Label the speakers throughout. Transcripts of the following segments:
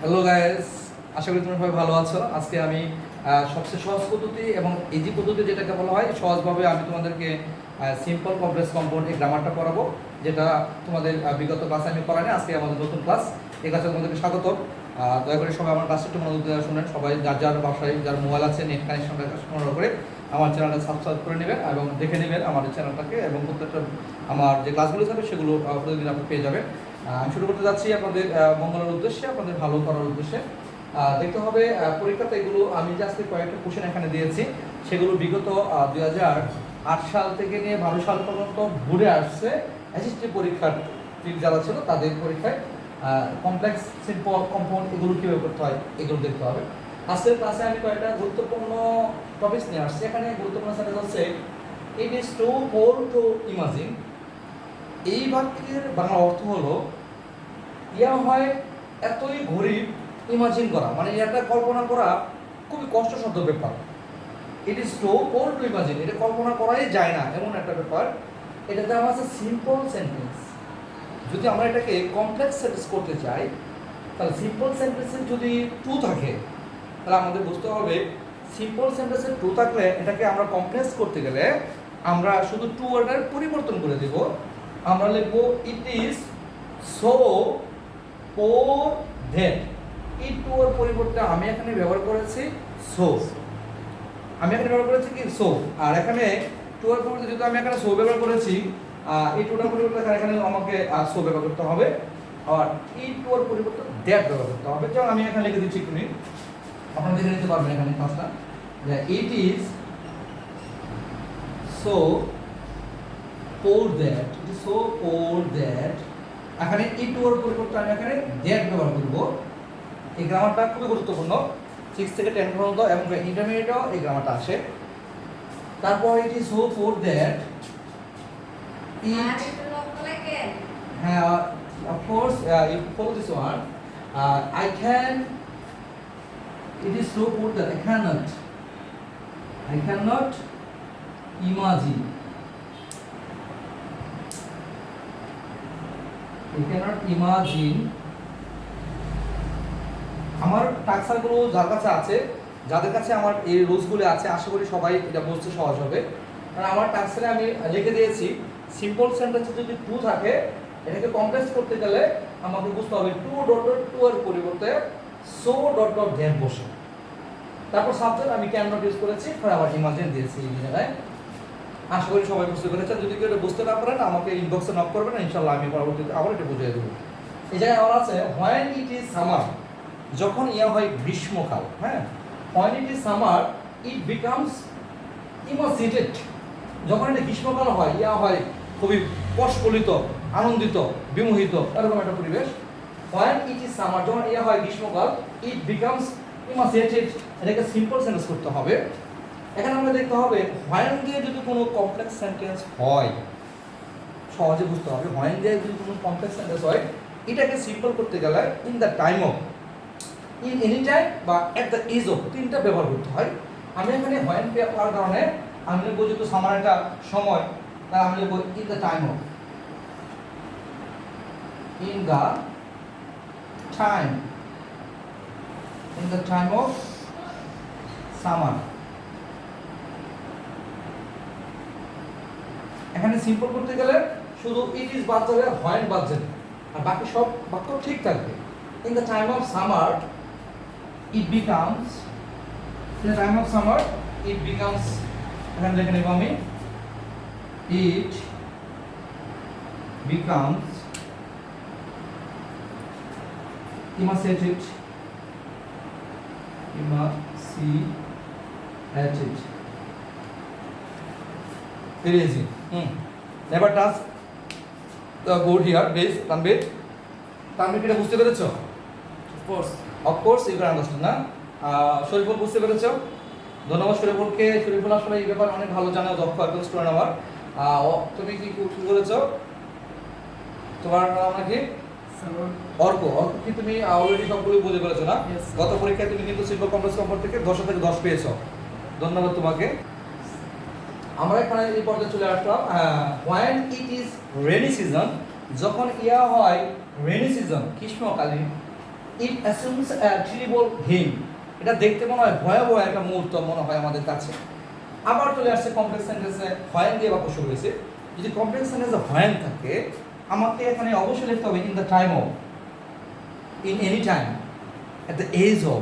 Speaker 1: Hello guys, আশা করি তোমরা সবাই ভালো আছো। আজকে আমি সবচেয়ে সহজ পদ্ধতি এবং ইজি পদ্ধতি যেটাকে বলা হয় সহজভাবে আমি তোমাদেরকে সিম্পল কমপ্লেক্স কম্পাউন্ড এই গ্রামারটা পড়াবো, যেটা তোমাদের বিগত ক্লাসে আমি পড়াইনি। আজকে আমাদের নতুন ক্লাস, এই ক্লাসে তোমাদেরকে স্বাগত। দয়া করে সবাই আমার ক্লাসটা একটু মনোযোগ দিয়ে শুনেন। সবাই যার যার বাসায় যার মোবাইল আছে নেট কানেকশনটা সংগ্রহ করে আমার চ্যানেলটা সাবস্ক্রাইব করে নেবেন এবং দেখে নেবেন আমার চ্যানেলটাকে, এবং প্রত্যেকটা আমার যে ক্লাসগুলো থাকবে সেগুলো প্রতিদিন আপনি পেয়ে যাবেন। আমি শুরু করতে যাচ্ছি আপনাদের মঙ্গলের উদ্দেশ্যে, আপনাদের ভালো করার উদ্দেশ্যে। দেখতে হবে পরীক্ষাতে এগুলো আমি যে আজকে কয়েকটা কোশ্চেন এখানে দিয়েছি সেগুলো বিগত 2008 সাল থেকে নিয়ে 12 সাল পর্যন্ত ঘুরে আসছে। এসএসসি পরীক্ষার যারা ছিল তাদের পরীক্ষায় কমপ্লেক্স সিম্পল কম্পাউন্ড এগুলো কীভাবে করতে হয় এগুলো দেখতে হবে। আজকের ক্লাসে আমি কয়েকটা গুরুত্বপূর্ণ টপিকস নিয়ে আসছি। এখানে গুরুত্বপূর্ণ সেটা হচ্ছে it is too whole to imagine. এই বাক্যের বাংলা অর্থ হলো ইয়া হয় এতই গরিব ইমাজিন করা, মানে এটা কল্পনা করা খুবই কষ্টসাধ্য ব্যাপার। It is too whole to imagine, এটা কল্পনা করাই যায় না এমন একটা ব্যাপার। এটাতে আমার আছে সিম্পল সেন্টেন্স। যদি আমরা এটাকে কমপ্লেক্স সেন্টেন্স করতে চাই তাহলে সিম্পল সেন্টেন্সে যদি টু থাকে তাহলে আমাদের বুঝতে হবে সিম্পল সেন্টেন্সে টু থাকলে এটাকে আমরা কমপ্লেক্স করতে গেলে আমরা শুধু টু ওয়ার্ডের পরিবর্তন করে দেব। আমরা লিখবো ইট ইজ সো পোর দ্যাট। এই টু এর পরিবর্তে আমি এখানে ব্যবহার করেছি সো। আমি এখানে ব্যবহার করেছি কি সো, আর এখানে টু এর পরিবর্তে যেহেতু আমি এখানে সো ব্যবহার করেছি, এই টুটার পরিবর্তে এখানে আমাকে সো ব্যবহার করতে হবে, আর এই টু এর পরিবর্তে দ্যাট ব্যবহার করতে হবে। যেমন আমি এখানে লিখে দিচ্ছি, তুমি আপনারা দেখে নিতে পারবেন এখানে কাজটা, যে ইট is so poor that, it is so poor that. এখানে ই টু এর পরিবর্তে আমি এখানে দ্যাট ব্যবহার করব। এই গ্রামারটা খুবই গুরুত্বপূর্ণ 6 থেকে 10 পর্যন্ত এবং ইন্টারমিডিয়েটেও এই গ্রামারটা আসে। তারপর it is so poor that it, হ্যাঁ of course you follow this one, I can, it is so poor that I cannot imagine, আমার টাক্সারগুলো যার কাছে আছে, যাদের কাছে আমার এই রুলসগুলো আছে, আশা করি সবাই এটা বুঝতে সহজ হবে। কারণ আমার টাক্সারে আমি লিখে দিয়েছি সিম্পল সেন্টেন্সে যদি টু থাকে এটাকে কমপ্লেক্স করতে গেলে আমাকে বুঝতে হবে টু ডট ডট টু এর পরিবর্তে সো ডট ডট দ্যাট বসে। তারপর সাবজেক্ট আমি ক্যান নট ইউজ করেছি, ফর আবার ইমাজিন দিয়েছি এই জায়গায়। আশা করি সবাই বুঝতে পেরেছেন। যদি কেউ বুঝতে না পারেন আমাকে ইনবক্সে নক করবেন, ইনশাআল্লাহ আমি পরবর্তীতে আবার এটা বুঝিয়ে দেবো। এই জায়গায় আবার আছে হোয়েন ইট ইজ সামার, যখন ইয়া হয় গ্রীষ্মকাল। হ্যাঁ, when it is summer it becomes imaginated. যখন এটা গ্রীষ্মকাল হয় ইয়া হয় খুবই প্রস্ফুলিত, আনন্দিত, বিমোহিত, এরকম একটা পরিবেশ। হোয়েন ইট ইজ সামার, যখন ইয়া হয় গ্রীষ্মকাল, ইট বিকামস ইমাজিনেটেড। এটাকে সিম্পল সেন্টেন্স করতে হবে। এখানে আমরা দেখতে হবে হোয়েন দিয়ে যদি কোনো কমপ্লেক্স সেন্টেন্স হয়, সহজে বুঝতে হবে হোয়েন দিয়ে যদি কোনো কমপ্লেক্স সেন্টেন্স হয় এটাকে সিম্পল করতে গেলে in the time of, in any time বা এট দ্য এজ অফ, তিনটা ব্যবহার করতে হয়। আমি এখানে হোয়েন পাওয়ার কারণে আমি লিখবো যেহেতু সামার একটা সময়, তাই আমি লিখবো in the time of, in the time, in the time of summer. এখানে সিম্পল করতে গেলে শুধু ইট ইজ বাদ যাবে, হোয়েন বাদ যাবে, আর বাকি সব বাক্য ঠিক থাকবে। In the time of summer it becomes, in the time of summer it becomes, এখানে লিখে নেব আমি it becomes imaginated, imaginated. Very easy. Never touch the board here, please. Tanvir, এটা বুঝতে পেরেছো? Of course, you can understand, না? শরীফুল বুঝতে পেরেছো? ধন্যবাদ শরীফুলকে। শরীফুল আসলে এই ব্যাপারে অনেক ভালো জানে, দক্ষ একজন স্টুডেন্ট আমার। তুমি কি করেছো? তোমার নাম নাকি অর্ক। কি তুমি অলরেডি সবগুলো বুঝে ফেলেছো না? গত পরীক্ষায় তুমি কিন্তু সিম্পল কমপ্লেক্স কম্পাউন্ড থেকে 10 থেকে 10 পেয়েছো। ধন্যবাদ তোমাকে। আমরা এখানে এই পর্যায়ে চলে আসলাম when it is rainy season, যখন ইয়া হয় রেনি সিজন, গ্রীষ্মকালীন ইট অ্যাসিউমস আ টেরিবল হিম। এটা দেখতে মনে হয় ভয়াবহ একটা মুহূর্ত মনে হয় আমাদের কাছে। আবার চলে আসছে কমপ্লেক্স সেন্টেন্সে হোয়েন দিয়ে বাক্য শুরু হয়েছে। যদি কমপ্লেক্স সেন্টেন্সে হোয়েন থাকে আমাকে এখানে অবশ্যই লিখতে হবে in the time of, in any time, at the age of.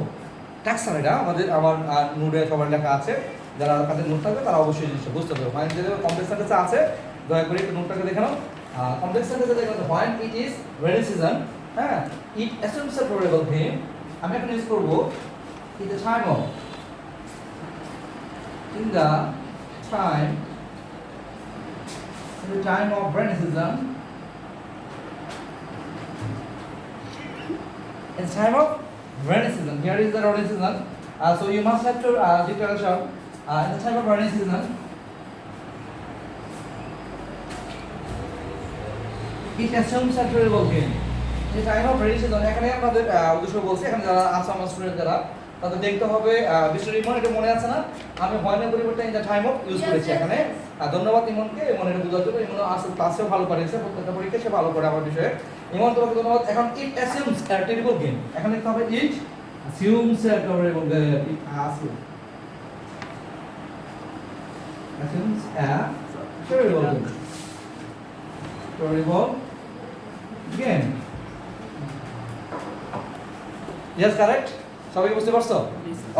Speaker 1: টাক্সার এটা আমাদের আমার নোটে সবার লেখা আছে, যারা কাছে নোট থাকবে তারা অবশ্যই জিনিসটা বুঝতে পারবে। হোয়েন যেটা কমপ্লেক্স সেন্টেন্সে আছে দয়া করে একটু নোটটাকে দেখে নাও। কমপ্লেক্স সেন্টেন্সে দেখবেন when it is rainy season, হ্যাঁ, ইট অ্যাসিউমস আ টেরিবল হিম। আমি এখন ইউজ করব in the time of, in the time of rainy season, in the time of rainy season, here is the rainy season, so you must have to declaration in the time of rainy season, it assumes a variable gain. In the time of rainy season, এখানে আপনাদের উদ্দেশ্য বলছি, এখানে যারা আছে আমার student যারা তাদের দেখতে হবে মিস্টার ইমন, এটা মনে আছে না? আমি হোয়েনের পরিবর্তে in the time of use করেছি এখানে। ধন্যবাদ ইমনকে, ইমন এটা বোঝার জন্য। ইমন আসলে ক্লাসেও ভালো করেছে, প্রত্যেকটা পরীক্ষা সে ভালো করে আমার বিষয়ে। ইমন তোমাকে ধন্যবাদ। এখন ইট অ্যাসিউমস আ টেরিবল গেম, এখন লিখতে হবে it assumes a terrible game, it assumes a terrible game, terrible game. Yes, correct. সবাই বুঝতে পারছো?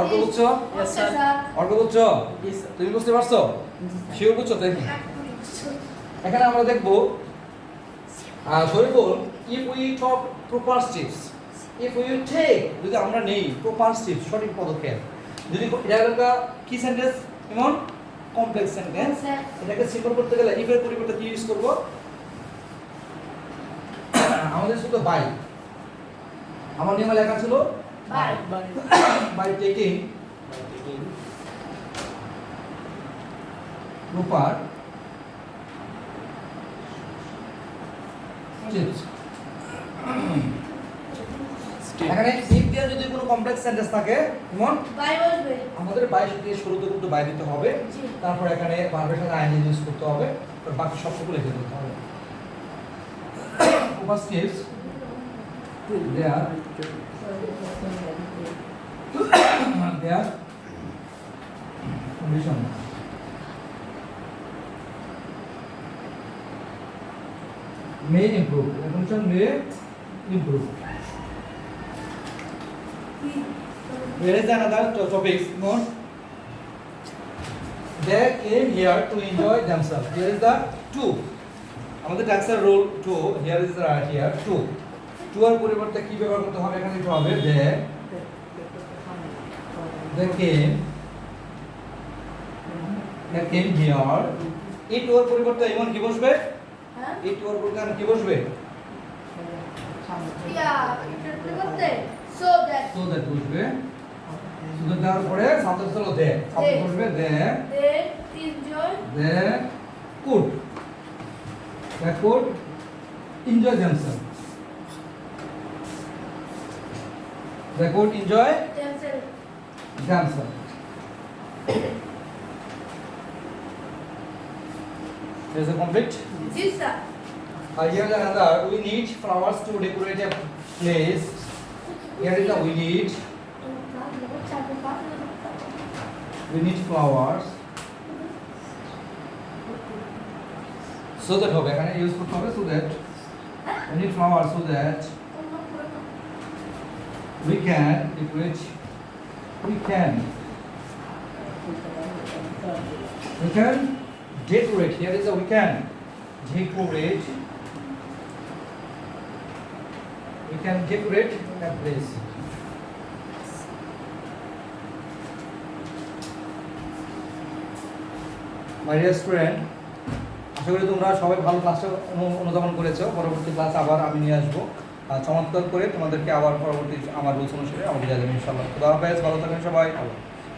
Speaker 1: অর্ক বুঝছো? অর্ক বুঝছো? তুমি বুঝতে পারছো? শিওর বুঝছো? দেখি এখানে আমরা দেখবো Shariful, if we talk proper steps, if we take, যদি আমরা নেই প্রপার স্টেপস, সঠিক পদক্ষেপ, যদি এটা কি সেন্টেন্স এমন কমপ্লেক্স সেন্টেন্স, এটাকে সিম্পল করতে গেলে ইফ এর পরিবর্তে কি ইউজ করব? আমাদের শুধু বাই, আমার নিয়মে লেখা ছিল by taking proper steps. এখানে if দিয়ে যদি কোনো কমপ্লেক্স সেন্টেন্স থাকে যেমন
Speaker 2: বাই বসবে,
Speaker 1: আমাদের বাই দিয়ে শুরুতে কিন্তু বাই দিতে হবে, তারপর এখানে ভার্বের সাথে আইএনজি ইউজ করতে হবে, আর বাকি সবটুকু লিখে দিতে হবে। proper steps there their condition may improve, the condition may improve. There is another topic more. They came here to enjoy themselves. Here is the to. আমাদের ট্যাক্সের role to, here is the here to. To এর পরিবর্তে কি ব্যবহার করতে হবে? এখানে লিখতে হবে they came here. it ওর পরিবর্তে এমন কি বসবে?
Speaker 2: হ্যাঁ
Speaker 1: it ওর পরিবর্তে কি বসবে?
Speaker 2: ইয়া এটার পরিবর্তে so that
Speaker 1: বসবে। so that দেওয়ার পরে সাবজেক্ট হলো দে, সাবজেক্ট বসবে দে,
Speaker 2: they enjoy
Speaker 1: they could enjoy themselves. They could enjoy themselves. There's a conflict.
Speaker 2: this sir.
Speaker 1: Here is another. We need flowers to decorate a place. Here is the we need flowers. So that হবে এখানে use করতে হবে so that we need flowers so that we can decorate, we can decorate. Here is a we can decorate that place. My dear student, আশা করি তোমরা সবাই ভালো ক্লাসটা অনুধাবন করেছো। পরবর্তী ক্লাস আবার আমি নিয়ে আসবো চমৎকার করে তোমাদেরকে, আবার পরবর্তী আমার রুলস অনুসারে আমাদের যাবেন ইনশাআল্লাহ। খুদা হাফেজ, ভালো থাকেন সবাই।